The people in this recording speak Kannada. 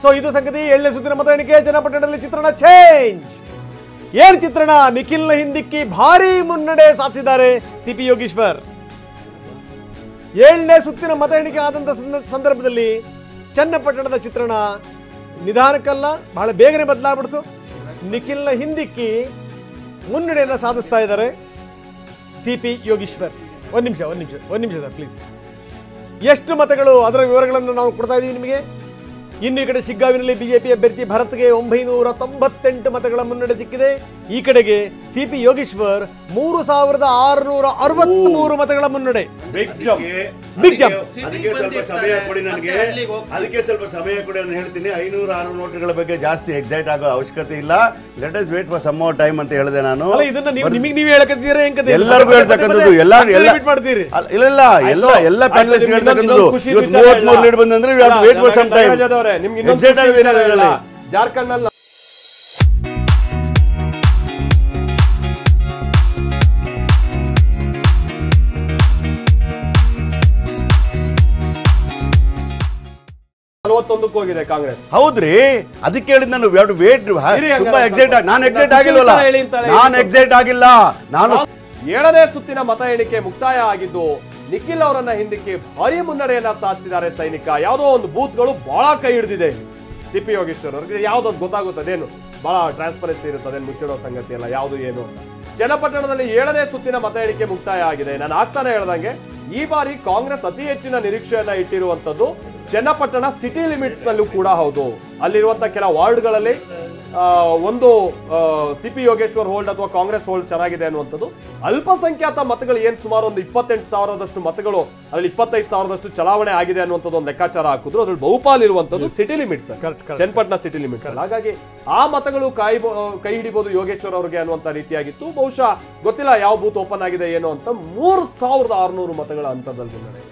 ಸೊ ಇದು ಸಂಗತಿ. 7ನೇ ಸುತ್ತಿನ ಮತ ಎಣಿಕೆ. ಚನ್ನಪಟ್ಟಣದಲ್ಲಿ ಚಿತ್ರಣ ಚೇಂಜ್. ಏನ್ ಚಿತ್ರಣ? ನಿಖಿಲ್ನ ಹಿಂದಿಕ್ಕಿ ಭಾರಿ ಮುನ್ನಡೆ ಸಾಧಿಸಿದ್ದಾರೆ ಸಿಪಿ ಯೋಗೀಶ್ವರ್. 7ನೇ ಸುತ್ತಿನ ಮತ ಎಣಿಕೆ ಆದಂತ ಸಂದರ್ಭದಲ್ಲಿ ಚನ್ನಪಟ್ಟಣದ ಚಿತ್ರಣ ನಿಧಾನಕ್ಕಲ್ಲ ಬಹಳ ಬೇಗನೆ ಬದಲಾಗ್ಬಿಡ್ತು. ನಿಖಿಲ್ನ ಹಿಂದಿಕ್ಕಿ ಮುನ್ನಡೆಯನ್ನು ಸಾಧಿಸ್ತಾ ಇದ್ದಾರೆ ಸಿಪಿ ಯೋಗೀಶ್ವರ್. ಒಂದು ನಿಮಿಷ ಸರ್ ಪ್ಲೀಸ್. ಎಷ್ಟು ಮತಗಳು, ಅದರ ವಿವರಗಳನ್ನು ನಾವು ಕೊಡ್ತಾ ಇದ್ದೀವಿ ನಿಮಗೆ. ಇನ್ನು ಈ ಕಡೆ ಶಿಗ್ಗಾವಿನಲ್ಲಿ ಬಿಜೆಪಿ ಅಭ್ಯರ್ಥಿ ಭರತ್ಗೆ 998 ಮತಗಳ ಮುನ್ನಡೆ ಸಿಕ್ಕಿದೆ. ಈ ಕಡೆಗೆ ಸಿಪಿ ಯೋಗೀಶ್ವರ್ 3663 ಮತಗಳ ಮುನ್ನಡೆ. Big jump. ಅದಕ್ಕೆ ಸ್ವಲ್ಪ ಸಮಯ ಕೊಡಿ ನನಗೆ, ಹೇಳ್ತೀನಿ. 500-600 ನೋಟ್ಗಳ ಬಗ್ಗೆ ಜಾಸ್ತಿ ಎಕ್ಸೈಟ್ ಆಗೋ ಅವಶ್ಯಕತೆ ಇಲ್ಲ. Let us wait for some more time ಅಂತ ಹೇಳಿದೆ ನಾನು. ಇದನ್ನ ನೀವು ಹೇಳಕತ್ತೀರಾ? ಎಲ್ಲರಿಗೂ ಹೇಳ್ತಕ್ಕಂಥದ್ದು, ಎಲ್ಲ ಮಾಡ್ತೀರಿ? ಎಲ್ಲ ಪ್ಯಾನಲಿಸ್ಟ್ ಹೇಳ್ತಕ್ಕಂಥದ್ದು. ಇವತ್ತು 33 ಲೀಡ್ ಬಂದಂದ್ರೆ wait for some time. Excite ಆಗೋದೇನಿಲ್ಲ. ಜಾರ್ಖಂಡ್ ನಲ್ಲಿ 41ಕ್ಕೆ ಹೋಗಿದೆ ಕಾಂಗ್ರೆಸ್. ಹೌದ್ರಿ, ಅದಕ್ಕೆ ಹೇಳಿದ್ ನಾನು ವೇಟ್. ತುಂಬಾ ಎಕ್ಸೈಟ್ ನಾನು ಎಕ್ಸೈಟ್ ಆಗಿಲ್ವಲ್ಲ, ನಾನು ಎಕ್ಸೈಟ್ ಆಗಿಲ್ಲ. ನಾನು 7ನೇ ಸುತ್ತಿನ ಮತ ಎಣಿಕೆ ಮುಕ್ತಾಯ ಆಗಿದ್ದು ನಿಖಿಲ್ ಅವರನ್ನ ಹಿಂದಕ್ಕೆ ಭಾರಿ ಮುನ್ನಡೆಯನ್ನ ಸಾಧಿಸಿದ್ದಾರೆ ಸೈನಿಕ. ಯಾವುದೋ ಒಂದು ಬೂತ್ಗಳು ಬಹಳ ಕೈ ಹಿಡಿದಿದೆ ಸಿಪಿ ಯೋಗೇಶ್ವರ್ ಅವ್ರಿಗೆ. ಯಾವ್ದೊಂದು ಗೊತ್ತಾಗುತ್ತದೇನು, ಬಹಳ ಟ್ರಾನ್ಸ್ಪರೆನ್ಸಿ ಇರುತ್ತದೆ, ಮುಚ್ಚಿಡೋ ಸಂಗತಿ ಎಲ್ಲ ಯಾವುದು ಏನು ಅಂತ. ಚನ್ನಪಟ್ಟಣದಲ್ಲಿ 7ನೇ ಸುತ್ತಿನ ಮತ ಎಣಿಕೆ ಮುಕ್ತಾಯ ಆಗಿದೆ. ನಾನು ಆಗ್ತಾನೆ ಹೇಳ್ದಂಗೆ ಈ ಬಾರಿ ಕಾಂಗ್ರೆಸ್ ಅತಿ ಹೆಚ್ಚಿನ ನಿರೀಕ್ಷೆಯನ್ನ ಇಟ್ಟಿರುವಂತದ್ದು ಚನ್ನಪಟ್ಟಣ ಸಿಟಿ ಲಿಮಿಟ್ಸ್ ನಲ್ಲೂ ಕೂಡ ಹೌದು. ಅಲ್ಲಿರುವಂತಹ ಕೆಲ ವಾರ್ಡ್ಗಳಲ್ಲಿ ಒಂದು ಸಿಪಿ ಯೋಗೇಶ್ವರ್ ಹೋಲ್ಡ್ ಅಥವಾ ಕಾಂಗ್ರೆಸ್ ಹೋಲ್ಡ್ ಚೆನ್ನಾಗಿದೆ ಅನ್ನುವಂಥದ್ದು. ಅಲ್ಪಸಂಖ್ಯಾತ ಮತಗಳು ಏನ್ ಸುಮಾರು ಒಂದು 28,000ದಷ್ಟು ಮತಗಳು, ಅದರಲ್ಲಿ 25,000ದಷ್ಟು ಚಲಾವಣೆ ಆಗಿದೆ ಅನ್ನುವಂಥದ್ದು ಒಂದು ಲೆಕ್ಕಾಚಾರ ಹಾಕಿದ್ರು. ಅದ್ರಲ್ಲಿ ಬಹುಪಾಲು ಇರುವಂತದ್ದು city limits, Channapatna city limits. ಹಾಗಾಗಿ ಆ ಮತಗಳು ಕೈ ಹಿಡಿಬಹುದು ಯೋಗೇಶ್ವರ್ ಅವರಿಗೆ ಅನ್ನುವಂತ ರೀತಿಯಾಗಿತ್ತು. ಬಹುಶಃ ಗೊತ್ತಿಲ್ಲ ಯಾವ ಬೂತ್ ಓಪನ್ ಆಗಿದೆ ಏನು ಅಂತ. 3,600 ಮತಗಳ ಅಂತರದಲ್ಲಿ ಮುನ್ನಡೆ.